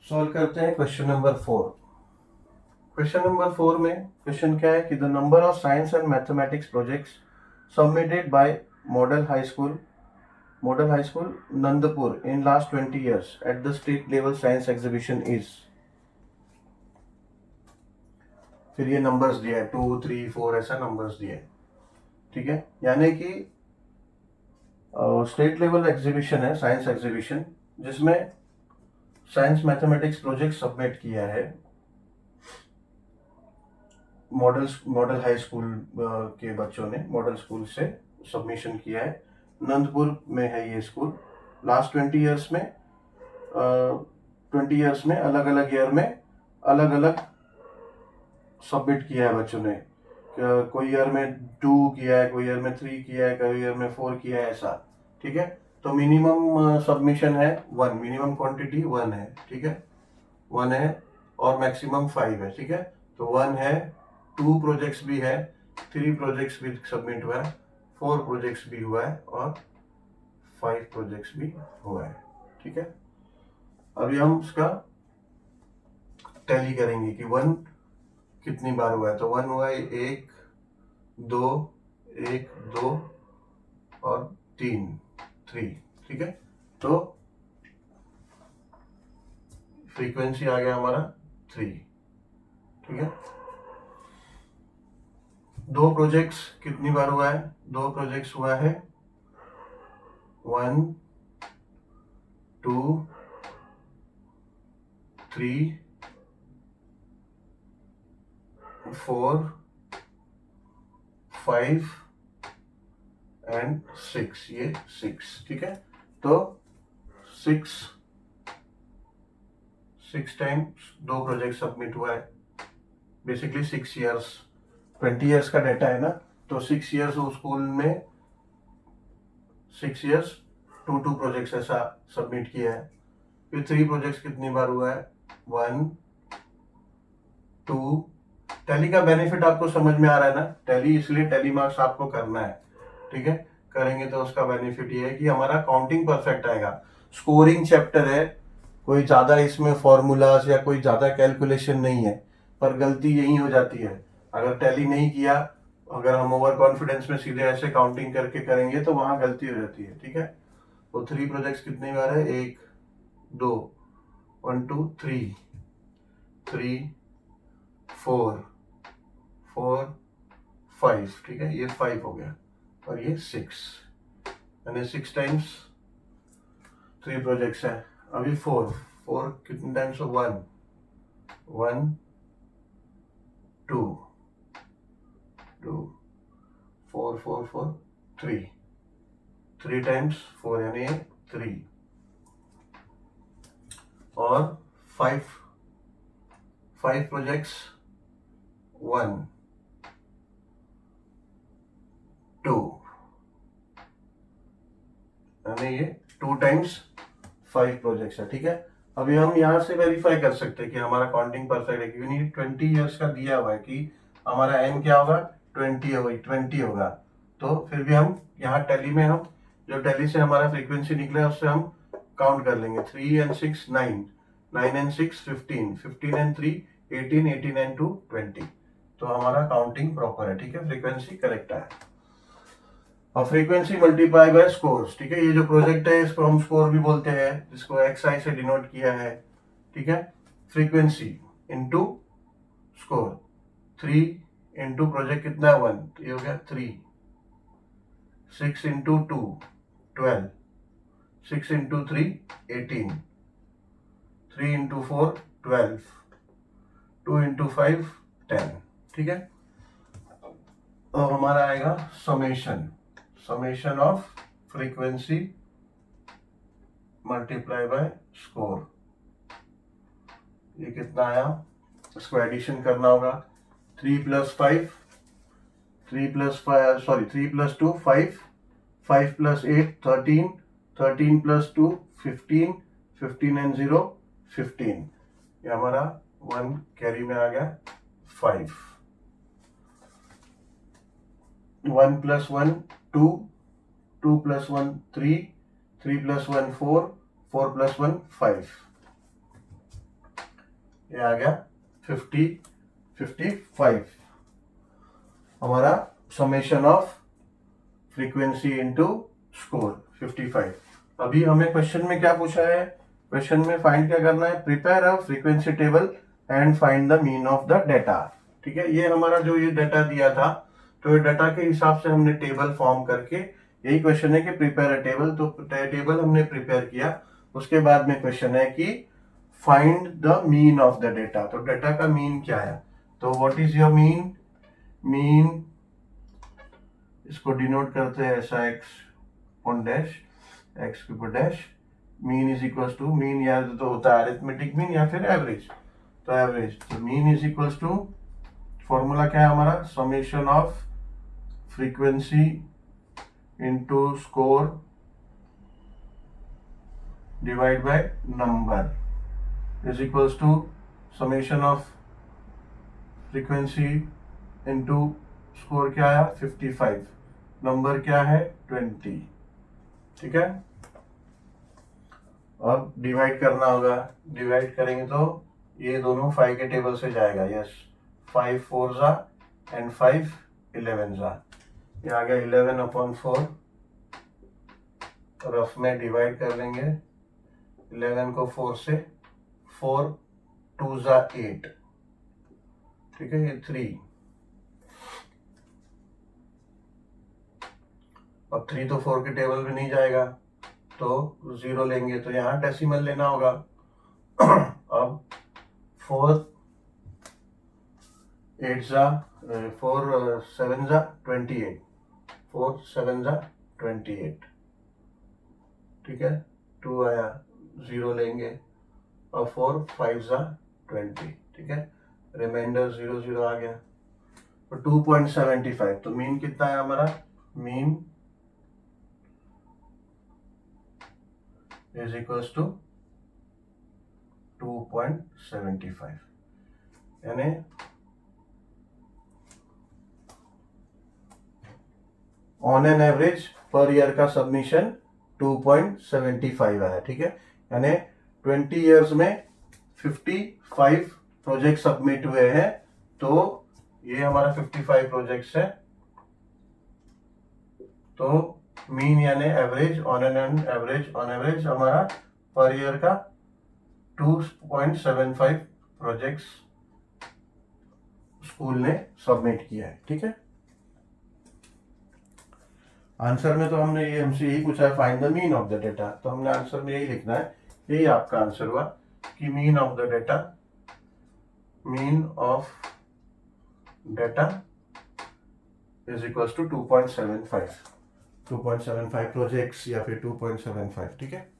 Solve करते हैं question number 4। Question number 4 में क्वेश्चन क्या है कि the number of science and mathematics projects submitted by model high school Nandpur in last 20 years at the state level science exhibition is. फिर ये numbers दिया है 2, 3, 4 ऐसा नंबर्स दिया है। ठीक है, यानी कि स्टेट लेवल एग्जीबिशन है, साइंस एग्जीबिशन, जिसमें साइंस मैथमेटिक्स प्रोजेक्ट सबमिट किया है मॉडल हाई स्कूल के बच्चों ने मॉडल स्कूल से सबमिशन किया है। नंदपुर में है ये स्कूल। लास्ट 20 ईयर्स में अलग अलग ईयर में अलग अलग सबमिट किया है बच्चों ने। कोई ईयर में 2 किया है, कोई ईयर में 3 किया है, कोई ईयर में 4 किया है, ऐसा। ठीक है, तो मिनिमम सबमिशन है 1, मिनिमम क्वांटिटी 1 है। ठीक है, 1 है और मैक्सिमम 5 है। ठीक है, तो 1 है, 2 प्रोजेक्ट्स भी है, 3 प्रोजेक्ट्स भी सबमिट हुआ है, 4 प्रोजेक्ट्स भी हुआ है और 5 प्रोजेक्ट्स भी हुआ है। ठीक है, अभी हम उसका टैली करेंगे कि 1 कितनी बार हुआ है। तो 1 हुआ है 1, 2, 1, 2 और 3, 3। ठीक है, तो फ्रीक्वेंसी आ गया हमारा 3। ठीक है, 2 प्रोजेक्ट्स कितनी बार हुआ है? 2 प्रोजेक्ट्स हुआ है 1, 2, 3, 4, 5 एंड 6। ये 6। ठीक है, तो 6 टाइम्स 2 प्रोजेक्ट सबमिट हुआ है। बेसिकली 6 ईयर्स, 20 ईयर्स का डाटा है ना, तो 6 ईयर्स उस स्कूल में 6 ईयर्स 2 प्रोजेक्ट्स ऐसा सबमिट किया है। फिर 3 प्रोजेक्ट्स कितनी बार हुआ है? 1, 2। टैली का बेनिफिट आपको समझ में आ रहा है ना? टैली इसलिए टैली मार्क्स आपको करना है। ठीक है, करेंगे तो उसका बेनिफिट ये है कि हमारा काउंटिंग परफेक्ट आएगा। स्कोरिंग चैप्टर है, कोई ज्यादा इसमें फॉर्मूलाज या कोई ज्यादा कैलकुलेशन नहीं है, पर गलती यही हो जाती है। अगर टैली नहीं किया, अगर हम ओवर कॉन्फिडेंस में सीधे ऐसे काउंटिंग करके करेंगे तो वहां गलती हो जाती है। ठीक है, तो 3 प्रोजेक्ट्स कितनी बार है? 1, 2, 1, 2, 3, 3, 4, 4, 5। ठीक है, ये 5 हो गया और ये 6, यानी 6 टाइम्स 3 प्रोजेक्ट्स है। अभी 4 कितने टाइम्स? 1, 1, 2, 2, 4, 4, 4, 3 टाइम्स 4 यानी 3 और 5 प्रोजेक्ट्स 1, 2 यानी ये 2 टाइम्स 5 प्रोजेक्ट्स है। ठीक है, अभी हम यहाँ से वेरीफाई कर सकते हैं कि हमारा काउंटिंग परफेक्ट है, क्योंकि 20 ईयर्स का दिया हुआ है कि हमारा एन क्या होगा? 20 होगा। तो फिर भी हम यहाँ टैली में, हम जो टैली से हमारा फ्रीक्वेंसी निकला उससे हम काउंट कर लेंगे। 3 and 6 9, 9 and 6 15, 15 and 3 18, 18 and 2 20। तो हमारा काउंटिंग प्रॉपर है। ठीक है, फ्रीक्वेंसी करेक्ट है। और फ्रीक्वेंसी मल्टीप्लाई बाय स्कोर्स। ठीक है, ये जो प्रोजेक्ट है इसको हम स्कोर भी बोलते हैं, जिसको XI से डिनोट किया है। ठीक है, frequency into score. 3 into project कितना है? 1, ये हो गया 3। 6 इंटू 2 12, 6 इंटू 3 18, 3 इंटू 4 12, 2 इंटू 5 10। ठीक है, और हमारा आएगा summation of frequency multiply by score. ये कितना आया? इसको एडिशन करना होगा। 3 + 5, 3 + 5 सॉरी 3 + 2 5, 5 + 8 13, 13 + 2 15, 15 and 0 15। ये हमारा 1 कैरी में आ गया 5। 1 + 1 2, 2 + 1 3, 3 + 1 4, 4 + 1 5। ये आ गया 55 हमारा summation of frequency into score 55। अभी हमें क्वेश्चन में क्या पूछा है, क्वेश्चन में फाइंड क्या करना है, prepare a frequency table and find the mean of the data. ठीक है, ये हमारा जो ये डेटा दिया था, तो ये डेटा के हिसाब से हमने टेबल फॉर्म करके, यही क्वेश्चन है कि प्रिपेयर अ टेबल, तो टेबल हमने प्रिपेयर किया। उसके बाद में क्वेश्चन है कि find the mean of the data, तो डेटा का मीन क्या है, तो what is your mean, mean इसको डिनोट करते हैं ऐसा एक्स ऑन डैश एक्स के ऊपर dash, mean is equals to, mean या तो होता है अरिथमेटिक मीन या फिर एवरेज, तो एवरेज, तो mean is equals to, formula क्या है हमारा, summation of frequency into score divide by number is equals to summation of frequency into score क्या आया 55, नंबर क्या है 20। ठीक है, अब डिवाइड करना होगा, डिवाइड करेंगे तो ये दोनों 5 के टेबल से जाएगा, यस 5 4 जा एंड 5 11 जा, ये आ गया 11/4, रफ में डिवाइड कर लेंगे 11 को 4 से, 4 2 जा 8, ठीक है, ये 3, अब 3 तो 4 के टेबल में नहीं जाएगा, तो 0 लेंगे, तो यहाँ डेसिमल लेना होगा। अब 4 8 जा 4 7 जा 28, 4 7 जा 28, ठीक है, 2 आया, 0 लेंगे, और 4 5 जा 20, ठीक है, रिमाइंडर 0 0 आ गया, तो 2.75, तो मीन कितना है हमारा, मीन is equals to 2.75, यानी on an average per year का सबमिशन 2.75 आया। ठीक है, यानी 20 इयर्स में 55 प्रोजेक्ट सबमिट हुए हैं, तो ये हमारा 55 प्रोजेक्ट्स है, तो मीन यानी एवरेज ऑन एन एवरेज हमारा पर ईयर का 2.75 प्रोजेक्ट्स स्कूल ने सबमिट किया है। ठीक है, आंसर में तो हमने ये हमसे यही पूछा है, find the mean of the data, तो हमने आंसर में यही लिखना है, यही आपका आंसर हुआ कि mean of the data, mean of data is equals to 2.75 projects या फिर 2.75। ठीक है।